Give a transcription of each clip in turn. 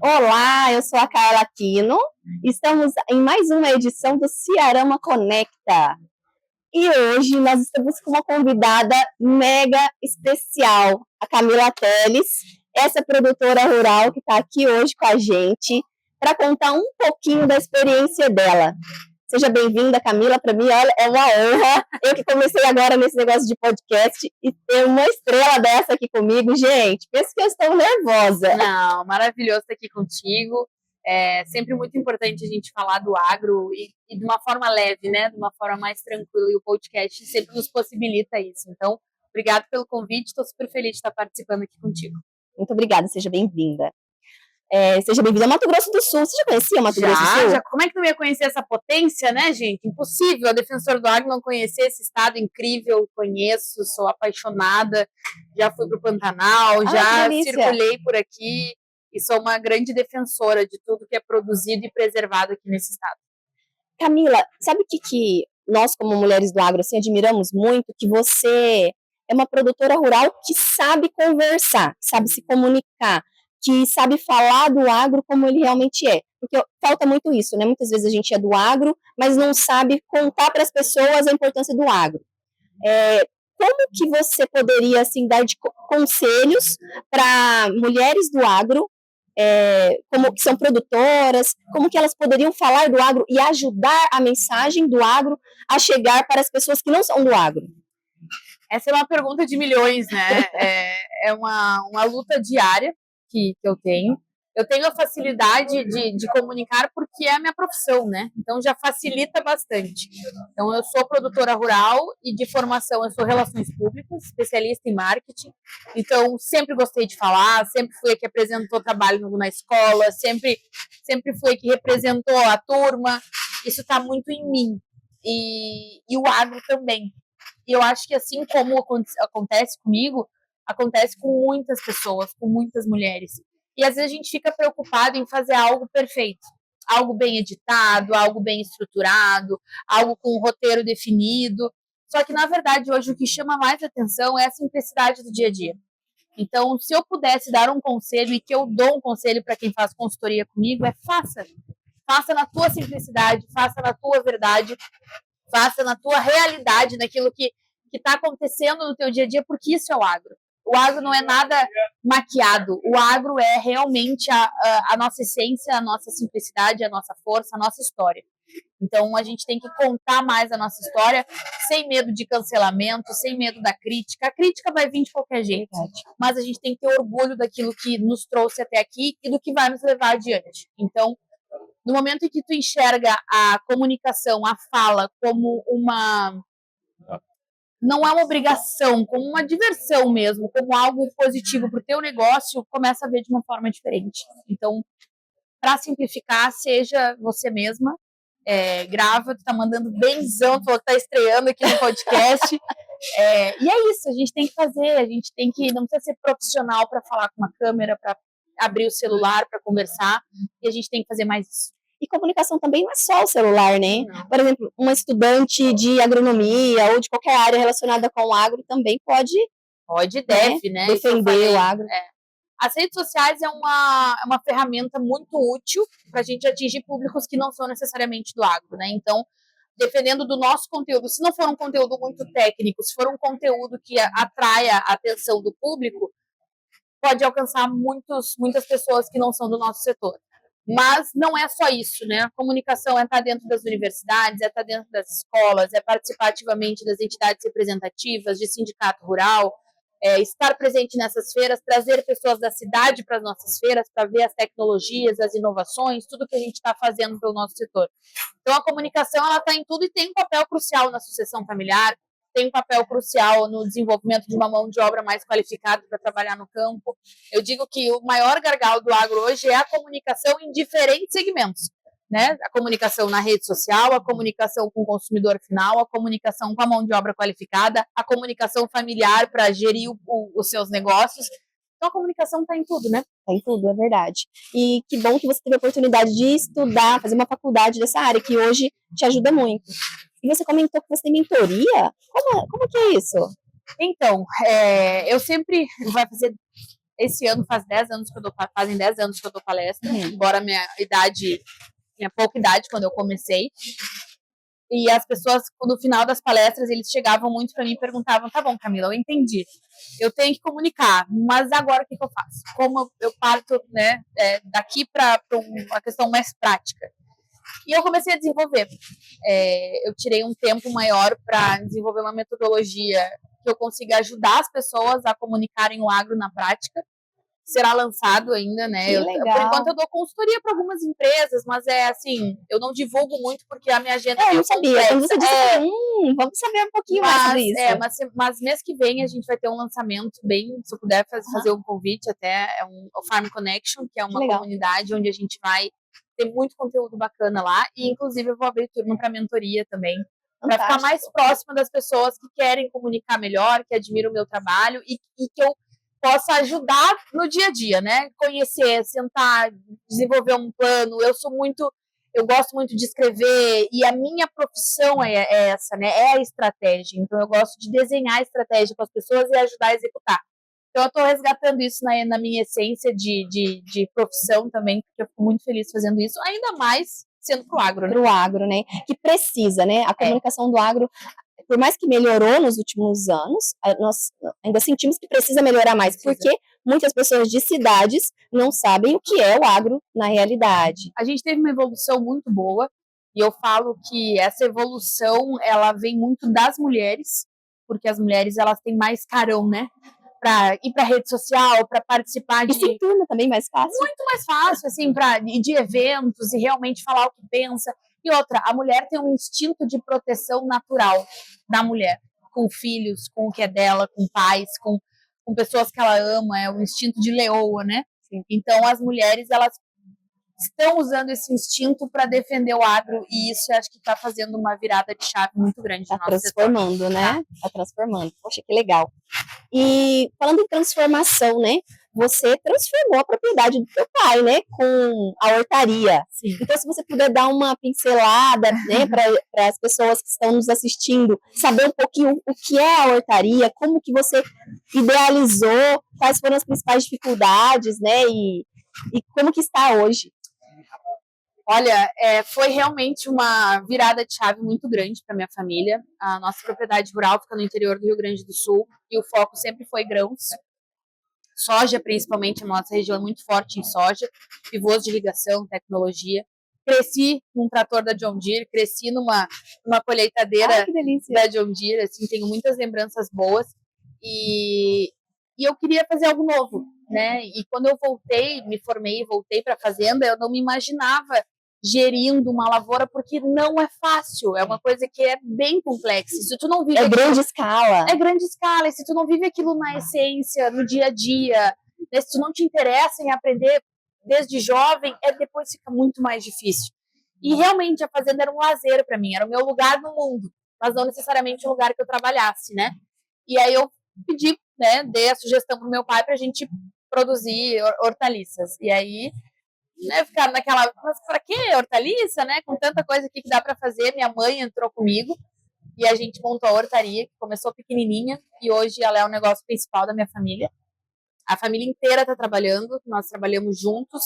Olá, eu sou a Carla Aquino. Estamos em mais uma edição do Cearama Conecta. E hoje nós estamos com uma convidada mega especial, a Camila Teles, essa produtora rural que está aqui hoje com a gente para contar um pouquinho da experiência dela. Seja bem-vinda, Camila. Para mim, olha, é uma honra. Eu que comecei agora nesse negócio de podcast e ter uma estrela dessa aqui comigo. Gente, penso que eu estou nervosa. Não, maravilhoso estar aqui contigo. É sempre muito importante a gente falar do agro e de uma forma leve, né? De uma forma mais tranquila. E o podcast sempre nos possibilita isso. Então, obrigado pelo convite. Estou super feliz de estar participando aqui contigo. Muito obrigada. Seja bem-vinda. Seja bem-vinda a Mato Grosso do Sul. Você já conhecia Mato Grosso do Sul? Já. Como é que não ia conhecer essa potência, né, gente? Impossível a Defensor do Agro não conhecer esse estado incrível. Conheço, sou apaixonada. Já fui para o Pantanal, já circulei por aqui e sou uma grande defensora de tudo que é produzido e preservado aqui nesse estado. Camila, sabe o que nós, como mulheres do agro, assim, admiramos muito? Que você é uma produtora rural que sabe conversar, sabe se comunicar, que sabe falar do agro como ele realmente é. Porque falta muito isso, né? Muitas vezes a gente é do agro, mas não sabe contar para as pessoas a importância do agro. Como que você poderia, assim, dar de conselhos para mulheres do agro, como que são produtoras, como que elas poderiam falar do agro e ajudar a mensagem do agro a chegar para as pessoas que não são do agro? Essa é uma pergunta de milhões, né? É uma luta diária que eu tenho. Eu tenho a facilidade de comunicar porque é a minha profissão, né? Então já facilita bastante. Então eu sou produtora rural e de formação eu sou relações públicas, especialista em marketing. Então sempre gostei de falar, sempre fui a que apresentou trabalho na escola, sempre fui a que representou a turma. Isso está muito em mim. E o agro também. E eu acho que assim como acontece comigo, acontece com muitas pessoas, com muitas mulheres. E às vezes a gente fica preocupado em fazer algo perfeito, algo bem editado, algo bem estruturado, algo com um roteiro definido. Só que, na verdade, hoje o que chama mais atenção é a simplicidade do dia a dia. Então, se eu pudesse dar um conselho, e que eu dou um conselho para quem faz consultoria comigo, é faça. Faça na tua simplicidade, faça na tua verdade, faça na tua realidade, naquilo que está acontecendo no teu dia a dia, porque isso é o agro. O agro não é nada maquiado. O agro é realmente a nossa essência, a nossa simplicidade, a nossa força, a nossa história. Então, a gente tem que contar mais a nossa história sem medo de cancelamento, sem medo da crítica. A crítica vai vir de qualquer jeito, mas a gente tem que ter orgulho daquilo que nos trouxe até aqui e do que vai nos levar adiante. Então, no momento em que tu enxerga a comunicação, a fala como não é uma obrigação, como uma diversão mesmo, como algo positivo para o teu negócio, começa a ver de uma forma diferente. Então, para simplificar, seja você mesma, grava, tu tá mandando benzão, tu falou que tá estreando aqui no podcast, e é isso, a gente tem que fazer, a gente tem que, não precisa ser profissional para falar com uma câmera, para abrir o celular, para conversar, e a gente tem que fazer mais isso. E comunicação também não é só o celular, né? Não. Por exemplo, uma estudante de agronomia ou de qualquer área relacionada com o agro também pode e deve, né? Defender o agro. As redes sociais é uma ferramenta muito útil para a gente atingir públicos que não são necessariamente do agro, né? Então, dependendo do nosso conteúdo, se não for um conteúdo muito técnico, se for um conteúdo que atraia a atenção do público, pode alcançar muitas pessoas que não são do nosso setor. Mas não é só isso, né? A comunicação é estar dentro das universidades, é estar dentro das escolas, é participar ativamente das entidades representativas, de sindicato rural, estar presente nessas feiras, trazer pessoas da cidade para as nossas feiras, para ver as tecnologias, as inovações, tudo que a gente está fazendo pelo nosso setor. Então, a comunicação ela está em tudo e tem um papel crucial na sucessão familiar, tem um papel crucial no desenvolvimento de uma mão de obra mais qualificada para trabalhar no campo. Eu digo que o maior gargalo do agro hoje é a comunicação em diferentes segmentos, né? A comunicação na rede social, a comunicação com o consumidor final, a comunicação com a mão de obra qualificada, a comunicação familiar para gerir os seus negócios. Então, a comunicação está em tudo, né? Está em tudo, é verdade. E que bom que você teve a oportunidade de estudar, fazer uma faculdade dessa área, que hoje te ajuda muito. E você comentou que você tem mentoria? Como que é isso? Então, eu sempre... Vai fazer esse ano fazem 10 anos que eu dou palestra, embora minha pouca idade quando eu comecei. E as pessoas, no final das palestras, eles chegavam muito para mim e perguntavam: tá bom, Camila, eu entendi. Eu tenho que comunicar, mas agora o que eu faço? Como eu parto, né, daqui para uma questão mais prática? E eu comecei a desenvolver. Eu tirei um tempo maior para desenvolver uma metodologia que eu consiga ajudar as pessoas a comunicarem o agro na prática. Será lançado ainda, né? Por enquanto eu dou consultoria para algumas empresas, mas assim, eu não divulgo muito porque a minha agenda é não sabia. Quando você disse, vamos saber um pouquinho mais sobre isso. Mas mês que vem a gente vai ter um lançamento bem, se eu puder fazer um convite até, o Farm Connection, que é uma comunidade onde a gente vai ter muito conteúdo bacana lá, e inclusive eu vou abrir turma para mentoria também, para ficar mais próxima das pessoas que querem comunicar melhor, que admiram o meu trabalho e que eu possa ajudar no dia a dia, né? Conhecer, sentar, desenvolver um plano. Eu gosto muito de escrever e a minha profissão é essa, né? É a estratégia. Então eu gosto de desenhar a estratégia para as pessoas e ajudar a executar. Então eu estou resgatando isso na minha essência de profissão também, porque eu fico muito feliz fazendo isso, ainda mais sendo pro agro, né? Pro agro, né? Que precisa, né? A comunicação do agro, por mais que melhorou nos últimos anos, nós ainda sentimos que precisa melhorar mais, porque muitas pessoas de cidades não sabem o que é o agro na realidade. A gente teve uma evolução muito boa, e eu falo que essa evolução, ela vem muito das mulheres, porque as mulheres, elas têm mais carão, né? Para ir para rede social, para participar de... E se turma também mais fácil. Muito mais fácil, assim, de eventos e realmente falar o que pensa. E outra, a mulher tem um instinto de proteção natural da mulher, com filhos, com o que é dela, com pais, com pessoas que ela ama, é um instinto de leoa, né? Sim. Então, as mulheres, elas estão usando esse instinto para defender o agro, e isso eu acho que está fazendo uma virada de chave muito grande. Está transformando, setor, né? Está transformando. Poxa, que legal. E falando em transformação, né? Você transformou a propriedade do seu pai, né? Com a hortaria. Sim. Então, se você puder dar uma pincelada, né? Para as pessoas que estão nos assistindo, saber um pouquinho o que é a hortaria, como que você idealizou, quais foram as principais dificuldades, né? E como que está hoje. Olha, foi realmente uma virada de chave muito grande para minha família. A nossa propriedade rural fica no interior do Rio Grande do Sul e o foco sempre foi grãos. Soja, principalmente, a nossa região é muito forte em soja, pivôs de irrigação, tecnologia. Cresci num trator da John Deere, cresci numa colheitadeira da John Deere, assim, tenho muitas lembranças boas. E eu queria fazer algo novo, né? E quando eu me formei e voltei para a fazenda, eu não me imaginava gerindo uma lavoura, porque não é fácil, é uma coisa que é bem complexa. Se tu não vive grande escala. É grande escala, e se tu não vive aquilo na essência, no dia a dia, né, se tu não te interessa em aprender desde jovem, depois fica muito mais difícil. E realmente a fazenda era um lazer para mim, era o meu lugar no mundo, mas não necessariamente um lugar que eu trabalhasse, né? E aí eu pedi, né, dei a sugestão pro meu pai pra gente produzir hortaliças. E aí, né, ficaram naquela, mas pra que hortaliça, né? Com tanta coisa aqui que dá para fazer, minha mãe entrou comigo e a gente montou a hortaria, que começou pequenininha e hoje ela é o negócio principal da minha família. A família inteira está trabalhando, nós trabalhamos juntos,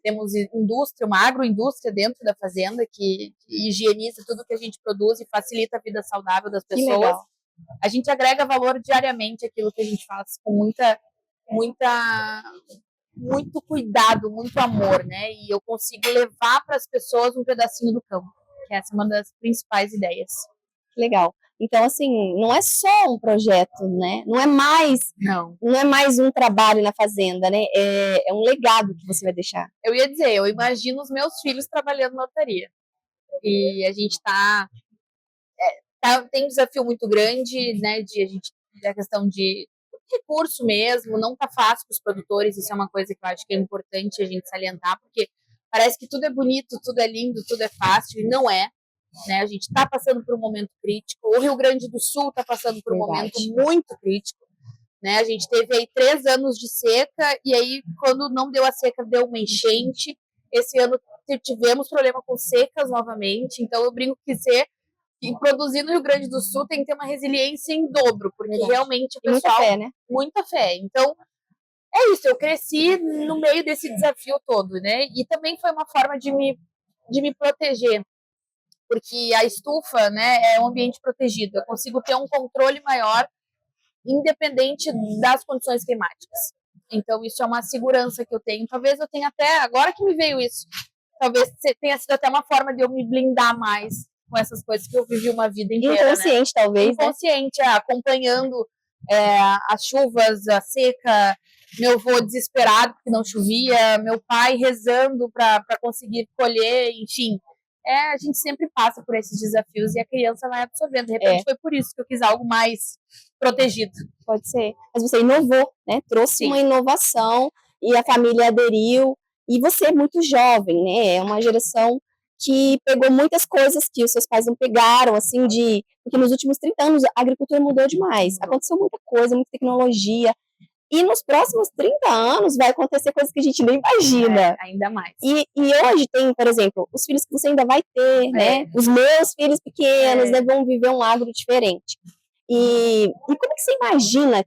temos indústria, uma agroindústria dentro da fazenda que higieniza tudo que a gente produz e facilita a vida saudável das pessoas. A gente agrega valor diariamente àquilo que a gente faz com muito cuidado, muito amor, né? E eu consigo levar para as pessoas um pedacinho do campo, que essa é uma das principais ideias. Legal. Então, assim, não é só um projeto, né? Não é mais um trabalho na fazenda, né? É um legado que você vai deixar. Eu ia dizer, eu imagino os meus filhos trabalhando na hortaria. E a gente tem um desafio muito grande, né? A questão de recurso mesmo, não tá fácil para os produtores, isso é uma coisa que eu acho que é importante a gente salientar, porque parece que tudo é bonito, tudo é lindo, tudo é fácil, e não é. Né? A gente está passando por um momento crítico, o Rio Grande do Sul está passando por um momento muito crítico, né? A gente teve aí 3 anos de seca, e aí quando não deu a seca, deu uma enchente. Esse ano tivemos problema com secas novamente, então eu brinco que produzir no Rio Grande do Sul tem que ter uma resiliência em dobro, porque realmente o pessoal... Muita fé, né? Muita fé. Então, é isso, eu cresci no meio desse desafio todo, né? E também foi uma forma de me proteger, porque a estufa, né, é um ambiente protegido. Eu consigo ter um controle maior, independente das condições climáticas. Então, isso é uma segurança que eu tenho. Talvez eu tenha até, agora que me veio isso, talvez tenha sido até uma forma de eu me blindar mais com essas coisas que eu vivi uma vida inteira, né? Inconsciente, talvez, Inconsciente, acompanhando as chuvas, a seca, meu avô desesperado porque não chovia, meu pai rezando para conseguir colher, enfim. A gente sempre passa por esses desafios e a criança vai absorvendo. De repente foi por isso que eu quis algo mais protegido. Pode ser. Mas você inovou, né? Trouxe uma inovação e a família aderiu. E você é muito jovem, né? É uma geração que pegou muitas coisas que os seus pais não pegaram, assim, porque nos últimos 30 anos a agricultura mudou demais. Aconteceu muita coisa, muita tecnologia. E nos próximos 30 anos vai acontecer coisas que a gente nem imagina. Ainda mais. E hoje tem, por exemplo, os filhos que você ainda vai ter, né? Os meus filhos pequenos, né, vão viver um agro diferente. E como que você imagina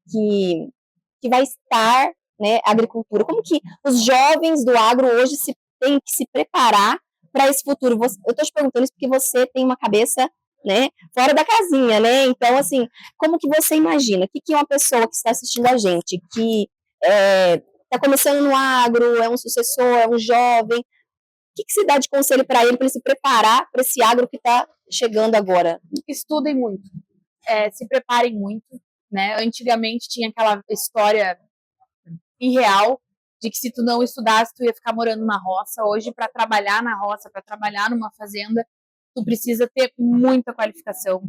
que vai estar, né, a agricultura? Como que os jovens do agro hoje têm que se preparar para esse futuro? Eu estou te perguntando isso porque você tem uma cabeça, né, fora da casinha, né? Então, assim, como que você imagina? O que uma pessoa que está assistindo a gente, que está começando no agro, é um sucessor, é um jovem, o que se dá de conselho para ele se preparar para esse agro que está chegando agora? Estudem muito. Se preparem muito, né? Antigamente tinha aquela história irreal de que se tu não estudasse, tu ia ficar morando na roça. Hoje, para trabalhar na roça, para trabalhar numa fazenda, tu precisa ter muita qualificação.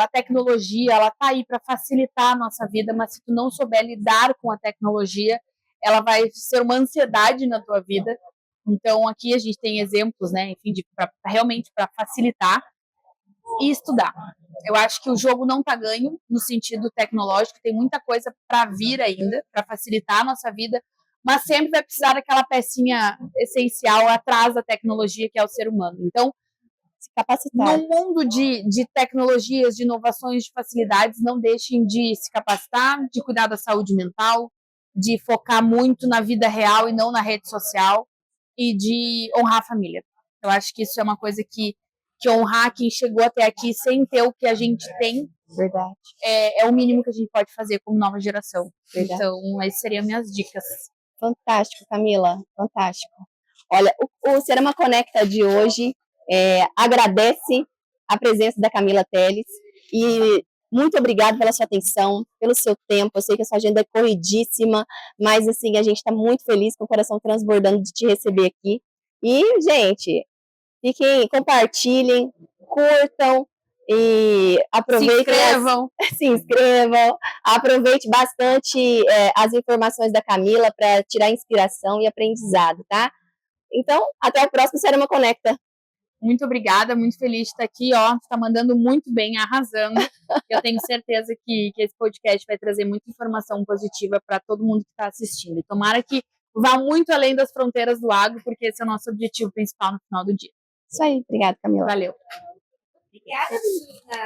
A tecnologia, ela tá aí para facilitar a nossa vida, mas se tu não souber lidar com a tecnologia, ela vai ser uma ansiedade na tua vida. Então, aqui a gente tem exemplos, né, enfim, realmente para facilitar e estudar. Eu acho que o jogo não está ganho no sentido tecnológico, tem muita coisa para vir ainda, para facilitar a nossa vida, mas sempre vai precisar daquela pecinha essencial atrás da tecnologia, que é o ser humano. Então, se capacitar. No mundo de tecnologias, de inovações, de facilidades, não deixem de se capacitar, de cuidar da saúde mental, de focar muito na vida real e não na rede social, e de honrar a família. Eu acho que isso é uma coisa que honrar quem chegou até aqui sem ter o que a gente tem. Verdade. É o mínimo que a gente pode fazer como nova geração. Verdade. Então, essas seriam minhas dicas. Fantástico, Camila. Fantástico. Olha, o Cerama Conecta de hoje agradece a presença da Camila Teles e muito obrigada pela sua atenção, pelo seu tempo. Eu sei que a sua agenda é corridíssima, mas assim, a gente está muito feliz, com o coração transbordando de te receber aqui. E, gente, compartilhem, curtam e aproveitem. Se inscrevam. Aproveite bastante as informações da Camila para tirar inspiração e aprendizado, tá? Então, até o próximo Cerama Conecta. Muito obrigada, muito feliz de estar aqui, está mandando muito bem, arrasando. Eu tenho certeza que esse podcast vai trazer muita informação positiva para todo mundo que está assistindo. E tomara que vá muito além das fronteiras do agro, porque esse é o nosso objetivo principal no final do dia. Isso aí, obrigada, Camila. Valeu. Obrigada, menina.